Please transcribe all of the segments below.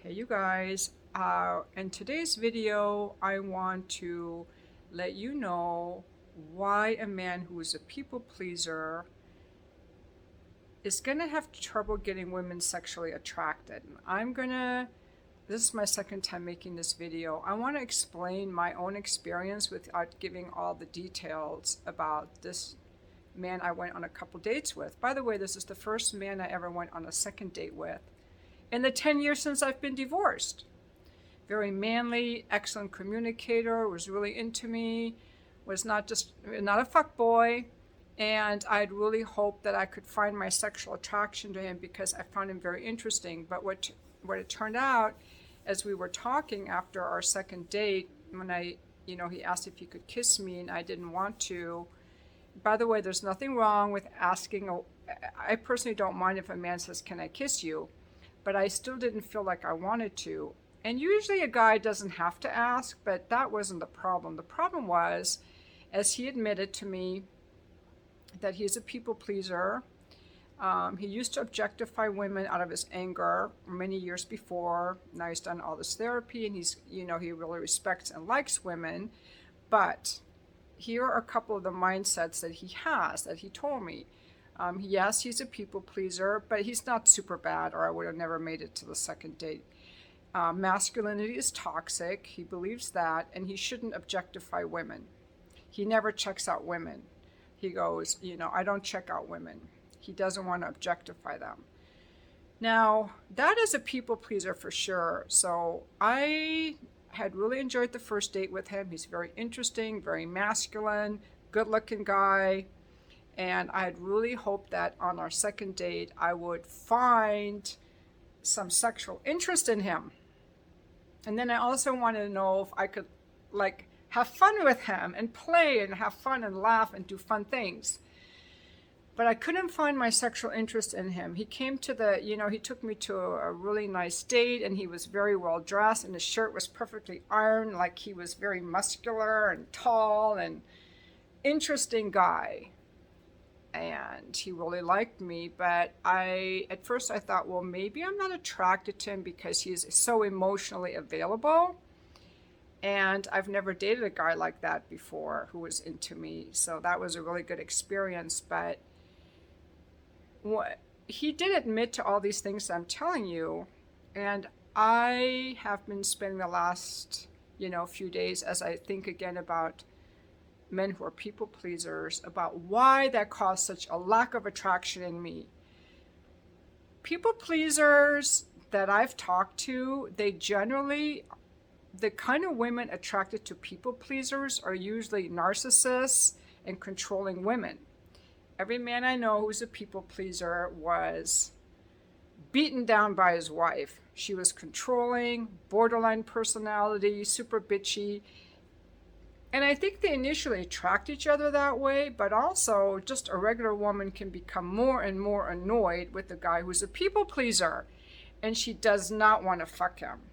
Hey you guys, in today's video I want to let you know why a man who is a people pleaser is going to have trouble getting women sexually attracted. This is my second time making this video. I want to explain my own experience without giving all the details about this man I went on a couple dates with. By the way, this is the first man I ever went on a second date with in the 10 years since I've been divorced. Very manly, excellent communicator, was really into me, was not a fuck boy, and I'd really hoped that I could find my sexual attraction to him because I found him very interesting. But what it turned out, as we were talking after our second date, when he asked if he could kiss me and I didn't want to. By the way, there's nothing wrong with asking. I personally don't mind if a man says, "Can I kiss you?" But I still didn't feel like I wanted to. And usually a guy doesn't have to ask, but that wasn't the problem. The problem was, as he admitted to me, that he's a people pleaser. He used to objectify women out of his anger many years before. Now he's done all this therapy and he really respects and likes women. But here are a couple of the mindsets that he told me. Yes, he's a people pleaser, but he's not super bad, or I would have never made it to the second date. Masculinity is toxic. He believes that, and he shouldn't objectify women. He never checks out women. He goes, I don't check out women. He doesn't want to objectify them. Now, that is a people pleaser for sure. So I had really enjoyed the first date with him. He's very interesting, very masculine, good-looking guy. And I had really hoped that on our second date, I would find some sexual interest in him. And then I also wanted to know if I could, have fun with him and play and have fun and laugh and do fun things. But I couldn't find my sexual interest in him. He came to he took me to a really nice date, and he was very well dressed, and his shirt was perfectly ironed, like he was very muscular and tall and interesting guy. And he really liked me, but at first I thought, well, maybe I'm not attracted to him because he's so emotionally available. And I've never dated a guy like that before who was into me. So that was a really good experience. But he did admit to all these things I'm telling you. And I have been spending the last, few days as I think again about men who are people pleasers, about why that caused such a lack of attraction in me. People pleasers that I've talked to, the kind of women attracted to people pleasers are usually narcissists and controlling women. Every man I know who's a people pleaser was beaten down by his wife. She was controlling, borderline personality, super bitchy. And I think they initially attract each other that way, but also just a regular woman can become more and more annoyed with the guy who's a people pleaser, and she does not want to fuck him.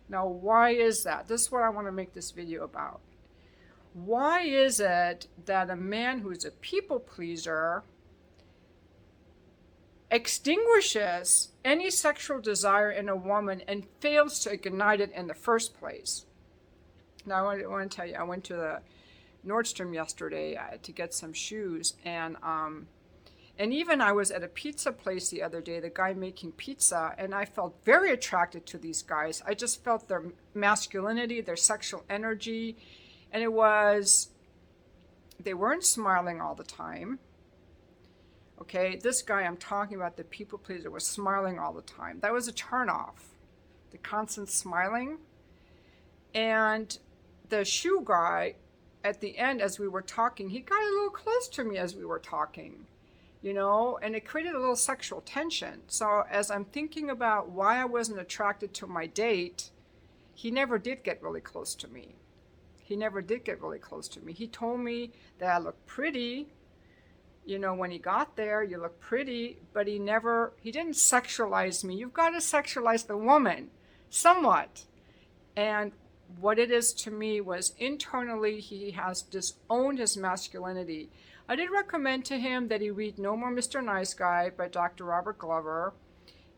Now, why is that? This is what I want to make this video about. Why is it that a man who's a people pleaser extinguishes any sexual desire in a woman and fails to ignite it in the first place? Now, I want to tell you, I went to the Nordstrom yesterday to get some shoes, and even I was at a pizza place the other day, the guy making pizza, and I felt very attracted to these guys. I just felt their masculinity, their sexual energy, and they weren't smiling all the time. Okay, this guy I'm talking about, the people pleaser, was smiling all the time. That was a turnoff, the constant smiling. And the shoe guy, at the end, as we were talking, he got a little close to me as we were talking, and it created a little sexual tension. So as I'm thinking about why I wasn't attracted to my date, he never did get really close to me. He told me that I looked pretty. When he got there, you look pretty, but he didn't sexualize me. You've got to sexualize the woman somewhat. And what it is to me was internally he has disowned his masculinity. I did recommend to him that he read No More Mr. Nice Guy by Dr. Robert Glover,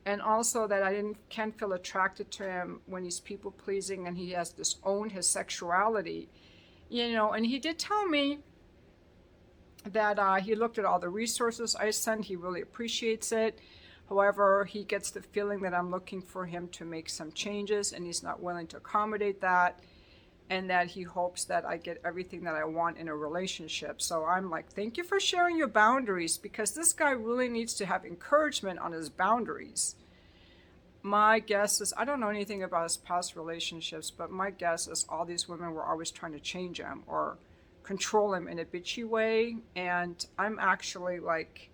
and also that can't feel attracted to him when he's people pleasing and he has disowned his sexuality. And he did tell me that he looked at all the resources I sent. He really appreciates it. However, he gets the feeling that I'm looking for him to make some changes, and he's not willing to accommodate that, and that he hopes that I get everything that I want in a relationship. So I'm like, thank you for sharing your boundaries, because this guy really needs to have encouragement on his boundaries. My guess is, I don't know anything about his past relationships, but my guess is all these women were always trying to change him or control him in a bitchy way. And I'm actually like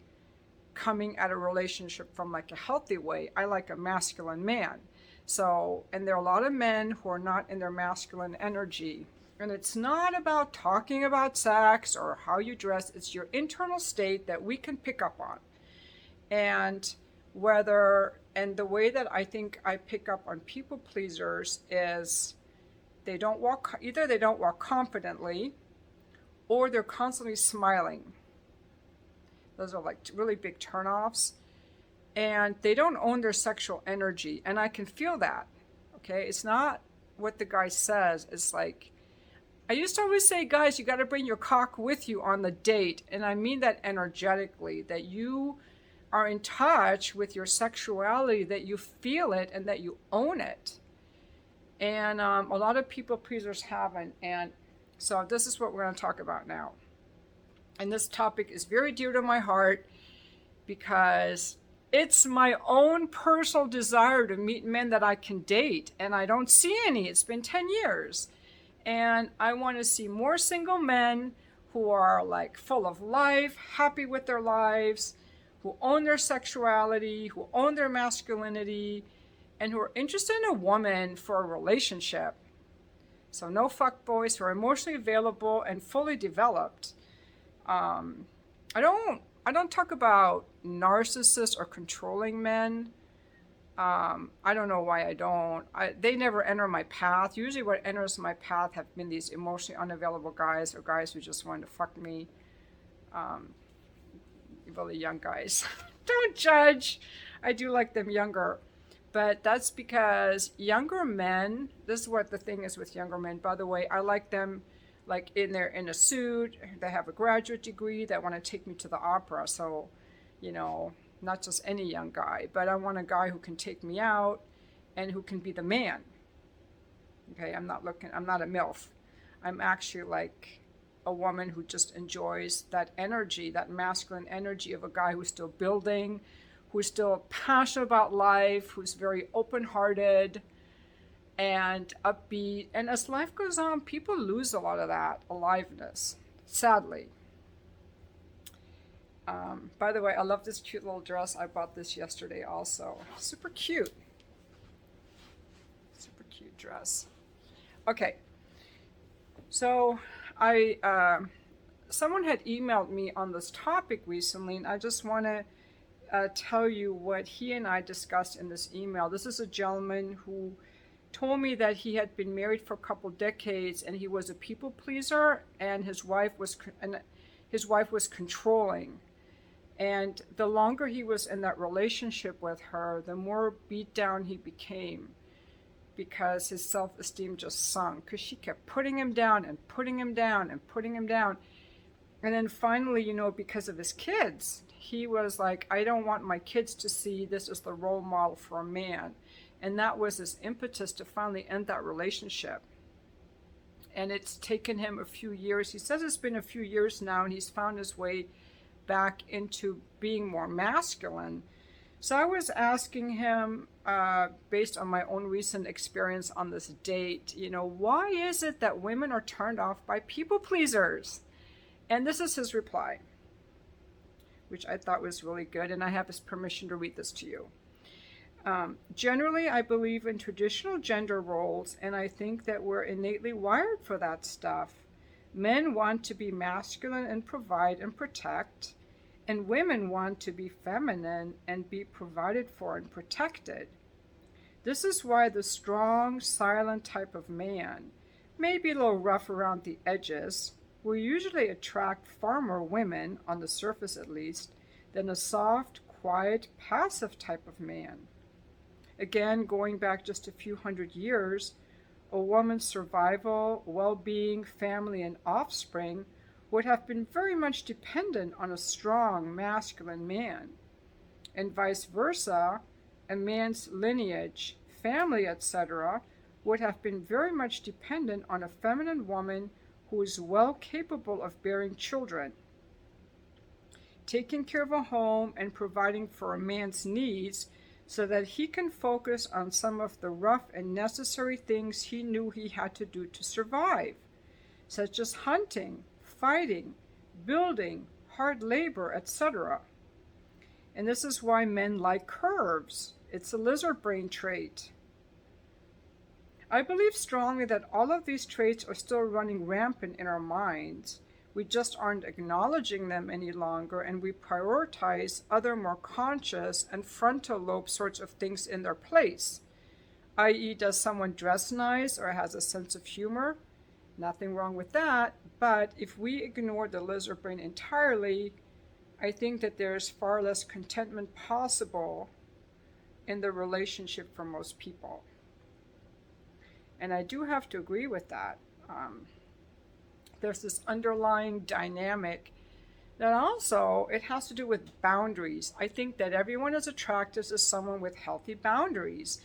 coming at a relationship from like a healthy way. I like a masculine man. So, and there are a lot of men who are not in their masculine energy. And it's not about talking about sex or how you dress. It's your internal state that we can pick up on. And the way that I think I pick up on people pleasers is either they don't walk confidently, or they're constantly smiling. Those are like really big turnoffs. And they don't own their sexual energy. And I can feel that. Okay. It's not what the guy says. It's like, I used to always say, guys, you got to bring your cock with you on the date. And I mean that energetically, that you are in touch with your sexuality, that you feel it and that you own it. And a lot of people pleasers haven't. And so this is what we're going to talk about now. And this topic is very dear to my heart because it's my own personal desire to meet men that I can date. And I don't see any. It's been 10 years. And I want to see more single men who are like full of life, happy with their lives, who own their sexuality, who own their masculinity, and who are interested in a woman for a relationship. So no fuckboys, who are emotionally available and fully developed. I don't talk about narcissists or controlling men. I don't know why I don't. They never enter my path. Usually what enters my path have been these emotionally unavailable guys, or guys who just want to fuck me. Really young guys. Don't judge. I do like them younger. But that's because younger men, this is what the thing is with younger men, by the way, I like them like in a suit, they have a graduate degree, that want to take me to the opera. So, not just any young guy, but I want a guy who can take me out and who can be the man. Okay, I'm not a MILF. I'm actually like a woman who just enjoys that energy, that masculine energy of a guy who's still building, who's still passionate about life, who's very open-hearted and upbeat. And as life goes on, people lose a lot of that aliveness, sadly. By the way, I love this cute little dress. I bought this yesterday also. Super cute. Super cute dress. Okay. So someone had emailed me on this topic recently, and I just want to tell you what he and I discussed in this email. This is a gentleman who told me that he had been married for a couple decades and he was a people pleaser, and his wife was controlling. And the longer he was in that relationship with her, the more beat down he became, because his self-esteem just sunk, because she kept putting him down and putting him down and putting him down. And then finally, because of his kids, he was like, I don't want my kids to see this as the role model for a man. And that was his impetus to finally end that relationship. And it's taken him a few years. He says it's been a few years now, and he's found his way back into being more masculine. So I was asking him, based on my own recent experience on this date, why is it that women are turned off by people pleasers? And this is his reply, which I thought was really good, and I have his permission to read this to you. Generally, I believe in traditional gender roles, and I think that we're innately wired for that stuff. Men want to be masculine and provide and protect, and women want to be feminine and be provided for and protected. This is why the strong, silent type of man, maybe a little rough around the edges, will usually attract far more women, on the surface at least, than a soft, quiet, passive type of man. Again, going back just a few hundred years, a woman's survival, well-being, family, and offspring would have been very much dependent on a strong masculine man, and vice versa, a man's lineage, family, etc., would have been very much dependent on a feminine woman who is well capable of bearing children, taking care of a home, and providing for a man's needs so that he can focus on some of the rough and necessary things he knew he had to do to survive, such as hunting, fighting, building, hard labor, etc. And this is why men like curves. It's a lizard brain trait. I believe strongly that all of these traits are still running rampant in our minds. We just aren't acknowledging them any longer, and we prioritize other more conscious and frontal lobe sorts of things in their place. I.e., does someone dress nice or has a sense of humor? Nothing wrong with that, but if we ignore the lizard brain entirely, I think that there's far less contentment possible in the relationship for most people. And I do have to agree with that. There's this underlying dynamic that also, it has to do with boundaries. I think that everyone is attracted to someone with healthy boundaries.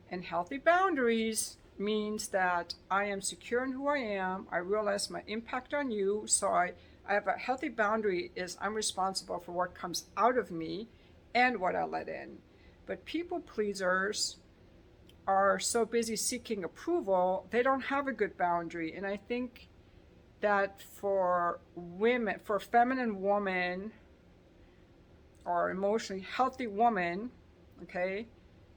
And healthy boundaries means that I am secure in who I am. I realize my impact on you. So I have a healthy boundary is I'm responsible for what comes out of me and what I let in. But people pleasers are so busy seeking approval, they don't have a good boundary. And I think that for women, for a feminine woman or emotionally healthy woman, okay,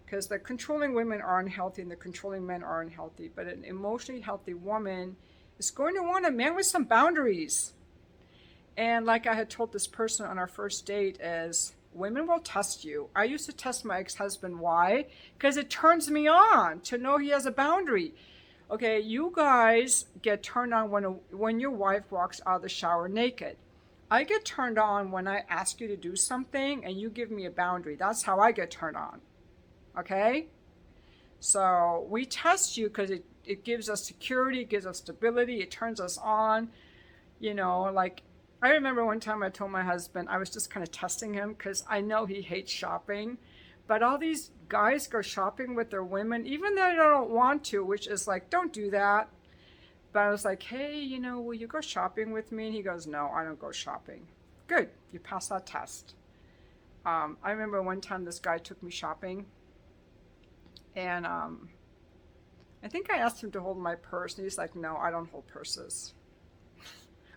because the controlling women are unhealthy and the controlling men are unhealthy, but an emotionally healthy woman is going to want a man with some boundaries. And like I had told this person on our first date is, women will test you. I used to test my ex-husband. Why? Because it turns me on to know he has a boundary. Okay, you guys get turned on when your wife walks out of the shower naked. I get turned on when I ask you to do something and you give me a boundary. That's how I get turned on. Okay? So we test you because it gives us security, it gives us stability, it turns us on. You know, like I remember one time I told my husband, I was just kind of testing him because I know he hates shopping. But all these guys go shopping with their women, even though they don't want to, which is like, don't do that. But I was like, hey, you know, will you go shopping with me? And he goes, no, I don't go shopping. Good, you passed that test. I remember one time this guy took me shopping. And I think I asked him to hold my purse. And he's like, no, I don't hold purses.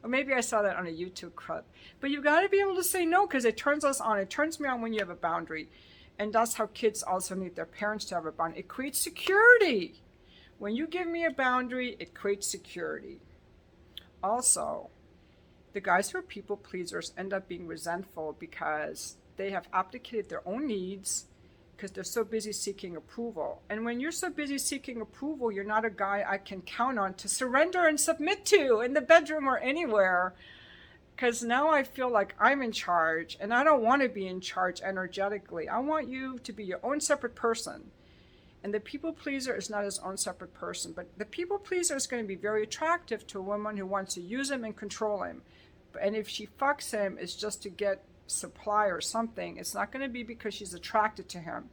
Or maybe I saw that on a YouTube clip. But you got to be able to say no because it turns us on. It turns me on when you have a boundary. And that's how kids also need their parents to have a boundary. It creates security. When you give me a boundary, it creates security. Also, the guys who are people pleasers end up being resentful because they have abdicated their own needs because they're so busy seeking approval. And when you're so busy seeking approval, you're not a guy I can count on to surrender and submit to in the bedroom or anywhere. Because now I feel like I'm in charge, and I don't want to be in charge energetically. I want you to be your own separate person. And the people pleaser is not his own separate person. But the people pleaser is going to be very attractive to a woman who wants to use him and control him. And if she fucks him, it's just to get supply or something. It's not going to be because she's attracted to him.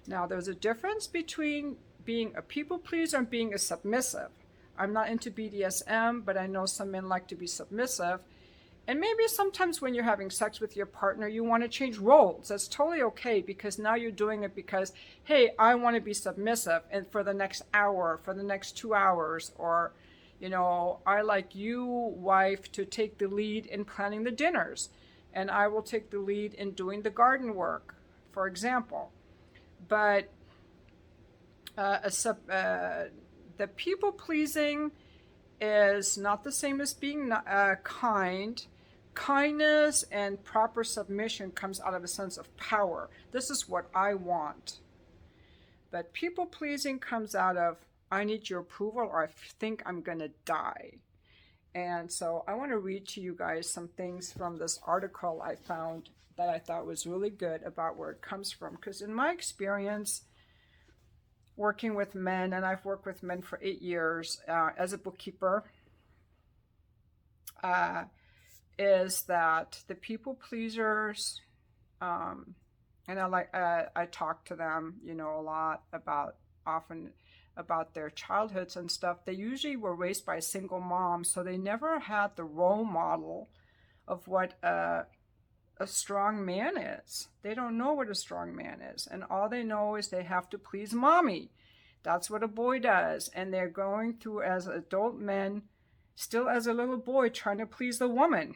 Now, there's a difference between being a people pleaser and being a submissive. I'm not into BDSM, but I know some men like to be submissive. And maybe sometimes when you're having sex with your partner, you want to change roles. That's totally okay because now you're doing it because, hey, I want to be submissive and for the next hour, for the next 2 hours, or, you know, I like you, wife, to take the lead in planning the dinners. And I will take the lead in doing the garden work, for example. But the people-pleasing is not the same as being kind. Kindness and proper submission comes out of a sense of power. This is what I want. But people-pleasing comes out of, I need your approval or I think I'm going to die. And so I want to read to you guys some things from this article I found that I thought was really good about where it comes from. Because in my experience working with men, and I've worked with men for 8 years as a bookkeeper, is that the people pleasers, and I talk to them, a lot often about their childhoods and stuff. They usually were raised by a single mom, so they never had the role model of what a strong man is. They don't know what a strong man is, and all they know is they have to please mommy. That's what a boy does, and they're going through as adult men, still as a little boy, trying to please the woman.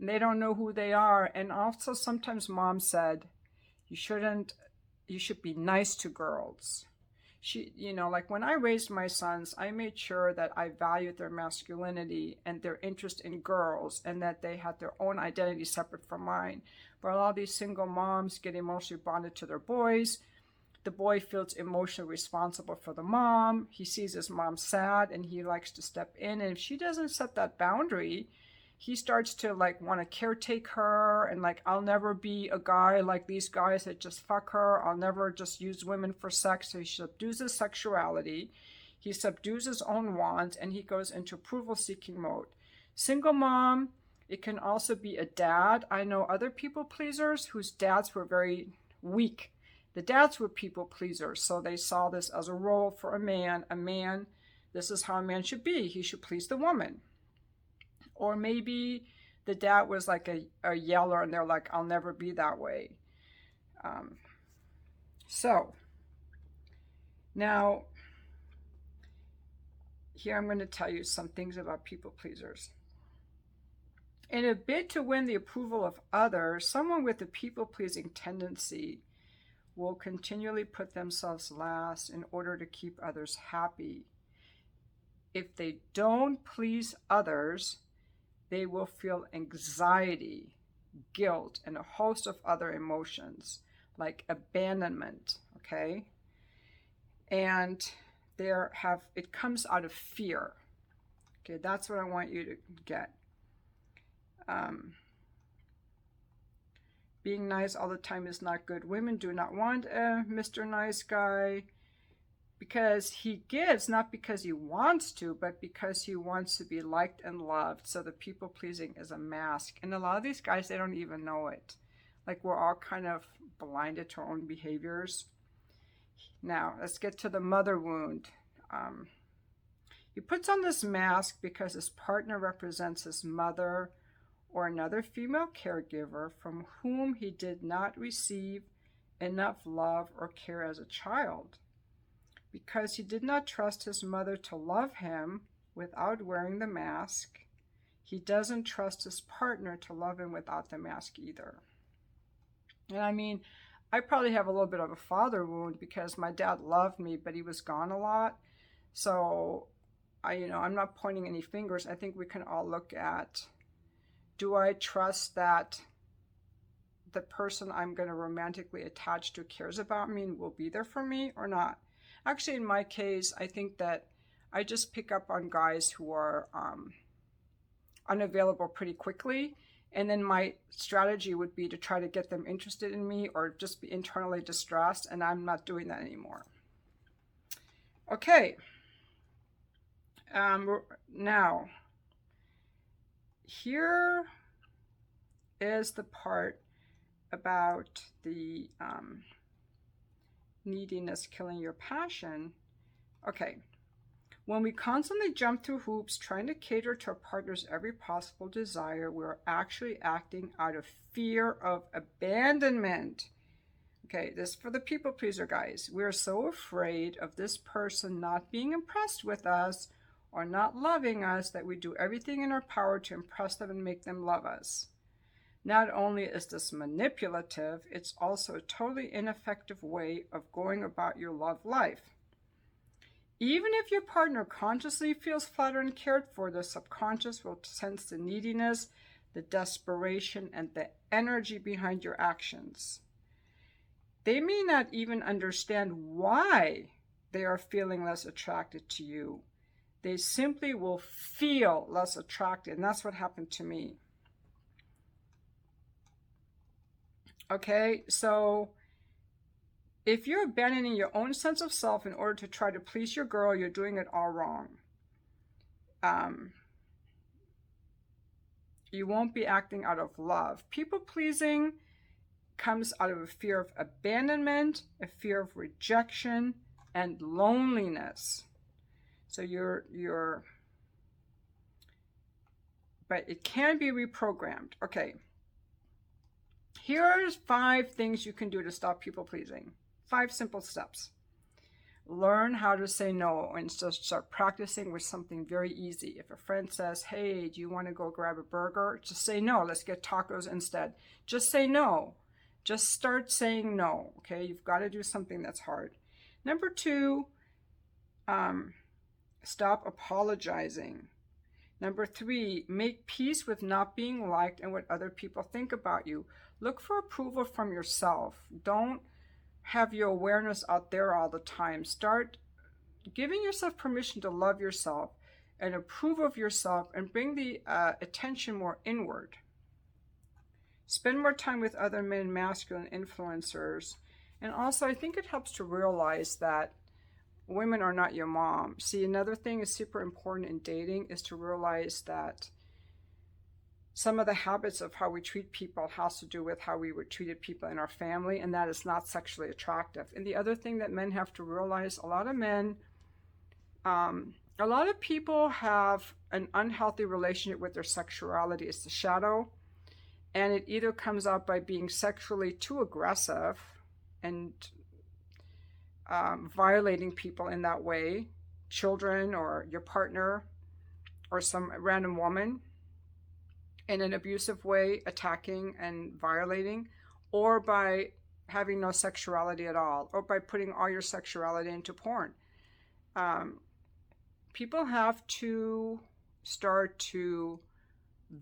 And they don't know who they are. And also sometimes mom said, you should be nice to girls. Like when I raised my sons, I made sure that I valued their masculinity and their interest in girls, and that they had their own identity separate from mine. But a lot of these single moms get emotionally bonded to their boys. The boy feels emotionally responsible for the mom. He sees his mom sad and he likes to step in. And if she doesn't set that boundary, he starts to want to caretake her, and I'll never be a guy like these guys that just fuck her. I'll never just use women for sex. So he subdues his sexuality. He subdues his own wants, and he goes into approval seeking mode. Single mom, it can also be a dad. I know other people pleasers whose dads were very weak. The dads were people pleasers, so they saw this as a role for a man. This is how a man should be. He should please the woman. Or maybe the dad was like a yeller, and they're like, I'll never be that way. So now, here I'm going to tell you some things about people pleasers. In a bid to win the approval of others, someone with a people-pleasing tendency will continually put themselves last in order to keep others happy. If they don't please others, they will feel anxiety, guilt, and a host of other emotions like abandonment, okay? And it comes out of fear. Okay, that's what I want you to get. Being nice all the time is not good. Women do not want a Mr. Nice Guy, because he gives not because he wants to, but because he wants to be liked and loved. So the people pleasing is a mask. And a lot of these guys, they don't even know it. We're all kind of blinded to our own behaviors. Now, let's get to the mother wound. He puts on this mask because his partner represents his mother or another female caregiver from whom he did not receive enough love or care as a child. Because he did not trust his mother to love him without wearing the mask, he doesn't trust his partner to love him without the mask either. And I probably have a little bit of a father wound because my dad loved me, but he was gone a lot. So, I'm not pointing any fingers. I think we can all look at, do I trust that the person I'm going to romantically attach to cares about me and will be there for me or not? Actually, in my case, I think that I just pick up on guys who are unavailable pretty quickly. And then my strategy would be to try to get them interested in me or just be internally distressed. And I'm not doing that anymore. Okay. Now, here is the part about the neediness killing your passion. Okay. When we constantly jump through hoops trying to cater to our partner's every possible desire, we're actually acting out of fear of abandonment. Okay, this is for the people pleaser guys. We're so afraid of this person not being impressed with us or not loving us that we do everything in our power to impress them and make them love us. Not only is this manipulative, it's also a totally ineffective way of going about your love life. Even if your partner consciously feels flattered and cared for, the subconscious will sense the neediness, the desperation, and the energy behind your actions. They may not even understand why they are feeling less attracted to you. They simply will feel less attracted, and that's what happened to me. Okay, so if you're abandoning your own sense of self in order to try to please your girl, you're doing it all wrong. You won't be acting out of love. People pleasing comes out of a fear of abandonment, a fear of rejection, and loneliness. So but it can be reprogrammed. Okay. Here's 5 things you can do to stop people pleasing. 5 simple steps. Learn how to say no and just start practicing with something very easy. If a friend says, hey, do you want to go grab a burger? Just say no. Let's get tacos instead. Just say no. Just start saying no. Okay, you've got to do something that's hard. Number 2, stop apologizing. Number 3, make peace with not being liked and what other people think about you. Look for approval from yourself. Don't have your awareness out there all the time. Start giving yourself permission to love yourself and approve of yourself and bring the attention more inward. Spend more time with other men, masculine influencers. And also, I think it helps to realize that women are not your mom. See, another thing is super important in dating is to realize that some of the habits of how we treat people has to do with how we would treated people in our family, and that is not sexually attractive. And the other thing that men have to realize, a lot of people have an unhealthy relationship with their sexuality. It's the shadow, and it either comes out by being sexually too aggressive and violating people in that way, children or your partner or some random woman, in an abusive way, attacking and violating, or by having no sexuality at all, or by putting all your sexuality into porn. People have to start to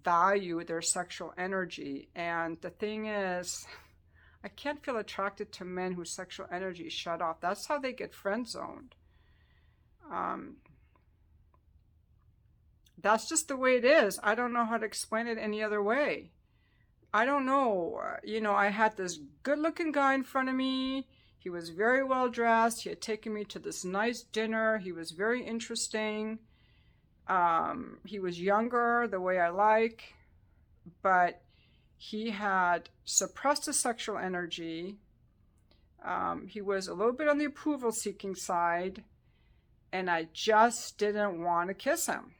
value their sexual energy. And the thing is, I can't feel attracted to men whose sexual energy is shut off. That's how they get friend zoned. That's just the way it is. I don't know how to explain it any other way. I don't know. I had this good-looking guy in front of me. He was very well dressed. He had taken me to this nice dinner. He was very interesting. He was younger, the way I like, but he had suppressed his sexual energy. He was a little bit on the approval-seeking side, and I just didn't want to kiss him.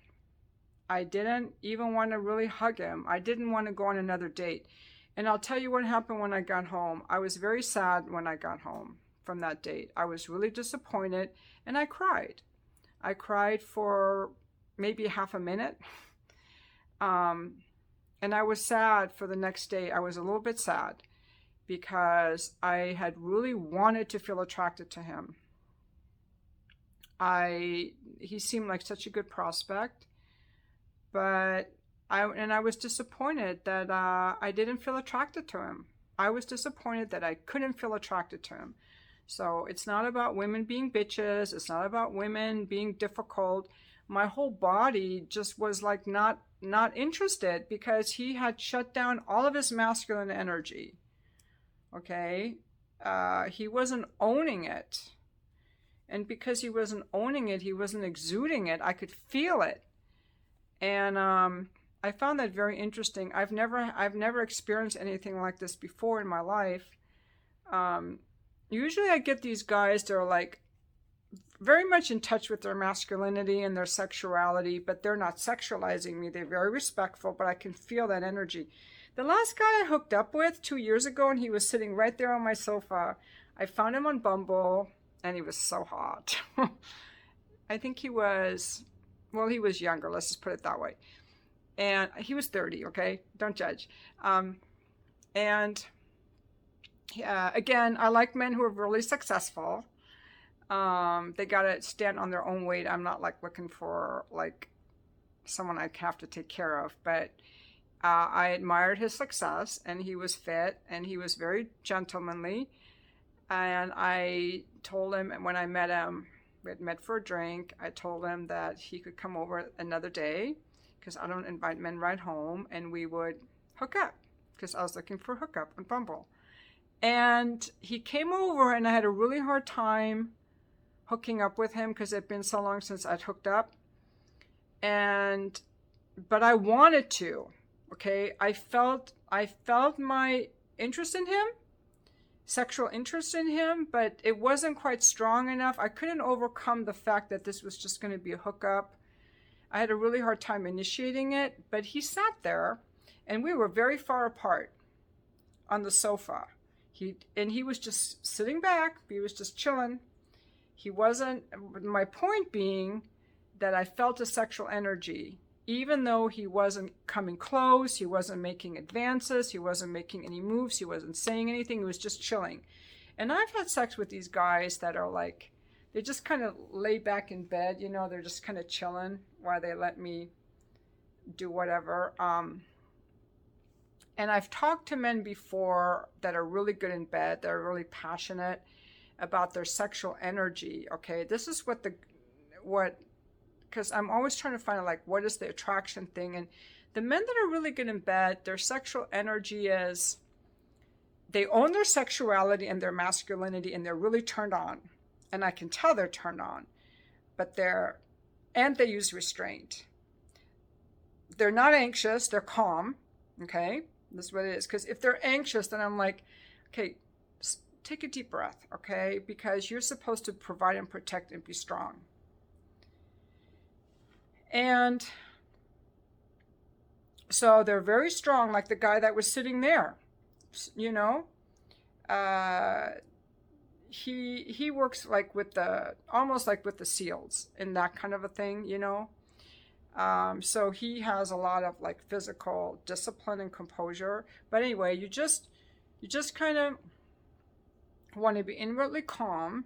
I didn't even want to really hug him. I didn't want to go on another date. And I'll tell you what happened when I got home. I was very sad when I got home from that date. I was really disappointed, and I cried. I cried for maybe half a minute. And I was sad for the next day. I was a little bit sad because I had really wanted to feel attracted to him. He seemed like such a good prospect. But I was disappointed that I didn't feel attracted to him. I was disappointed that I couldn't feel attracted to him. So it's not about women being bitches. It's not about women being difficult. My whole body just was like not interested because he had shut down all of his masculine energy. Okay? He wasn't owning it. And because he wasn't owning it, he wasn't exuding it. I could feel it. And I found that very interesting. I've never experienced anything like this before in my life. Usually I get these guys that are like very much in touch with their masculinity and their sexuality, but they're not sexualizing me. They're very respectful, but I can feel that energy. The last guy I hooked up with 2 years ago, and he was sitting right there on my sofa. I found him on Bumble, and he was so hot. I think he was younger, let's just put it that way. And he was 30, okay? Don't judge. Again, I like men who are really successful. They gotta stand on their own weight. I'm not like looking for like someone I have to take care of, but I admired his success, and he was fit, and he was very gentlemanly. And I told him when I met him We had met for a drink. I told him that he could come over another day because I don't invite men right home, and we would hook up because I was looking for a hookup on Bumble. And he came over, and I had a really hard time hooking up with him because it had been so long since I'd hooked up. But I wanted to. Okay, I felt my interest in him, sexual interest in him, but it wasn't quite strong enough. I couldn't overcome the fact that this was just going to be a hookup. I had a really hard time initiating it, but he sat there, and we were very far apart on the sofa. He was just sitting back. He was just chilling. He wasn't. My point being that I felt a sexual energy, even though he wasn't coming close, he wasn't making advances, he wasn't making any moves, he wasn't saying anything, he was just chilling. And I've had sex with these guys that are like, they just kind of lay back in bed, you know, they're just kind of chilling while they let me do whatever. And I've talked to men before that are really good in bed, that are really passionate about their sexual energy, okay? This is because I'm always trying to find out, like, what is the attraction thing? And the men that are really good in bed, their sexual energy is, they own their sexuality and their masculinity, and they're really turned on. And I can tell they're turned on. And they use restraint. They're not anxious, they're calm, okay? This is what it is. Because if they're anxious, then I'm like, okay, take a deep breath, okay? Because you're supposed to provide and protect and be strong. And so they're very strong, like the guy that was sitting there, you know. He works like almost like with the SEALs and that kind of a thing, you know. So he has a lot of like physical discipline and composure. But anyway, you just kind of want to be inwardly calm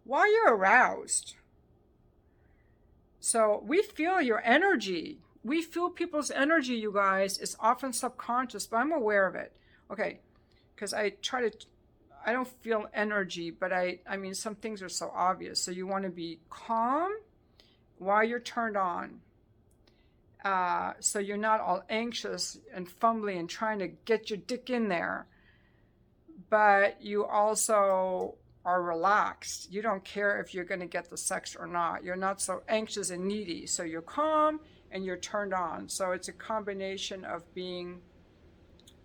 while you're aroused. So we feel your energy. We feel people's energy, you guys. It's often subconscious, but I'm aware of it. Okay, because I don't feel energy, but I mean, some things are so obvious. So you want to be calm while you're turned on. So you're not all anxious and fumbling and trying to get your dick in there. But you also are relaxed. You don't care if you're going to get the sex or not. You're not so anxious and needy. So you're calm and you're turned on. So it's a combination of being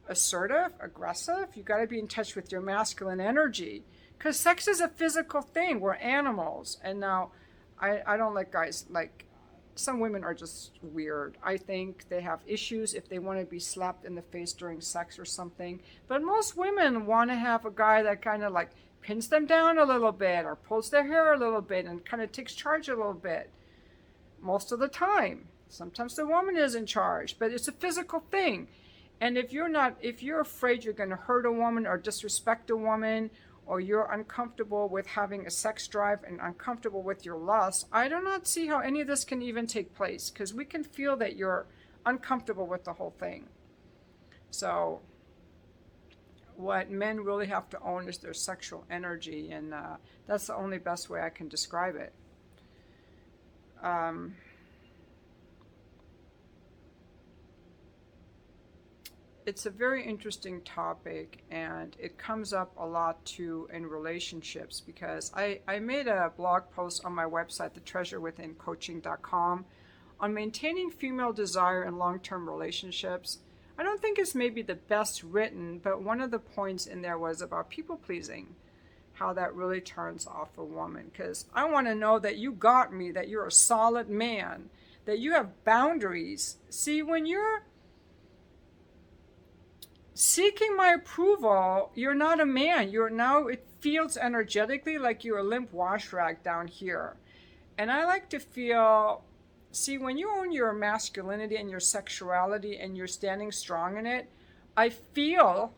assertive, aggressive. You got to be in touch with your masculine energy, because sex is a physical thing. We're animals. And now I don't like guys, like, some women are just weird. I think they have issues if they want to be slapped in the face during sex or something. But most women want to have a guy that kind of like pins them down a little bit or pulls their hair a little bit and kind of takes charge a little bit. Most of the time. Sometimes the woman is in charge, but it's a physical thing. And if you're afraid you're going to hurt a woman or disrespect a woman, or you're uncomfortable with having a sex drive and uncomfortable with your lust, I do not see how any of this can even take place, because we can feel that you're uncomfortable with the whole thing. So what men really have to own is their sexual energy, and that's the only best way I can describe it. It's a very interesting topic, and it comes up a lot too in relationships, because I made a blog post on my website, thetreasurewithincoaching.com, on maintaining female desire in long-term relationships. I don't think it's maybe the best written, but one of the points in there was about people pleasing, how that really turns off a woman. Because I want to know that you got me, that you're a solid man, that you have boundaries. See, when you're seeking my approval, you're not a man. It feels energetically like you're a limp wash rag down here. And I like to feel, see, when you own your masculinity and your sexuality and you're standing strong in it, I feel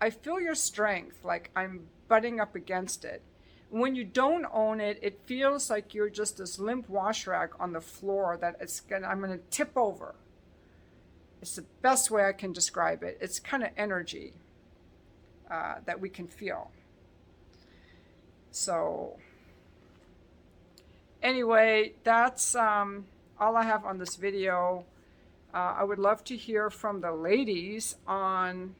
your strength, like I'm butting up against it. When you don't own it, it feels like you're just this limp wash rag on the floor that I'm going to tip over. It's the best way I can describe it. It's kind of energy that we can feel. So Anyway, that's all I have on this video. I would love to hear from the ladies on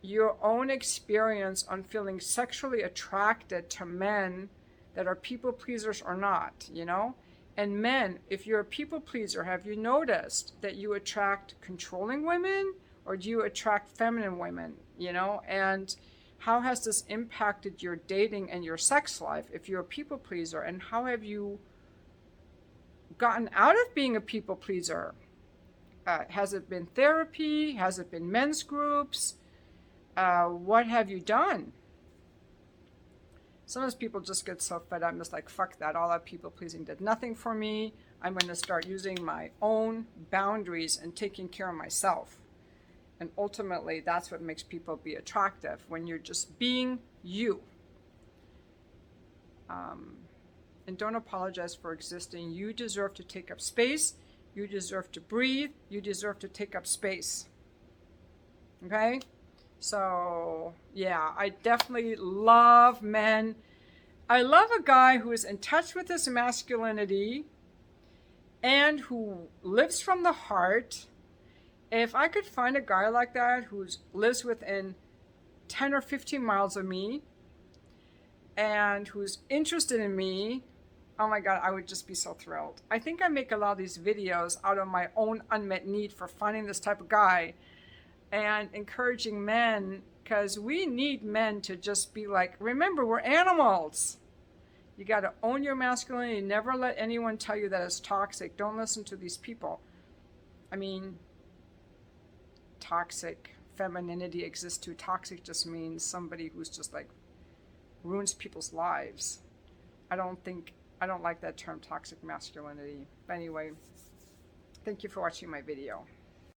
your own experience on feeling sexually attracted to men that are people pleasers or not, you know? And men, if you're a people pleaser, have you noticed that you attract controlling women or do you attract feminine women, you know? And how has this impacted your dating and your sex life if you're a people pleaser? And how have you gotten out of being a people pleaser? Has it been therapy? Has it been men's groups? What have you done? Sometimes people just get so fed up. I'm just like, fuck that. All that people pleasing did nothing for me. I'm going to start using my own boundaries and taking care of myself. And ultimately, that's what makes people be attractive, when you're just being you. And don't apologize for existing. You deserve to take up space. You deserve to breathe. You deserve to take up space. Okay? So, yeah, I definitely love men. I love a guy who is in touch with his masculinity and who lives from the heart. If I could find a guy like that who lives within 10 or 15 miles of me and who's interested in me, oh my God, I would just be so thrilled. I think I make a lot of these videos out of my own unmet need for finding this type of guy and encouraging men, because we need men to just be like, remember, we're animals. You got to own your masculinity. Never let anyone tell you that it's toxic. Don't listen to these people. I mean, toxic femininity exists too. Toxic just means somebody who's just like ruins people's lives. I don't like that term, toxic masculinity. But anyway, thank you for watching my video.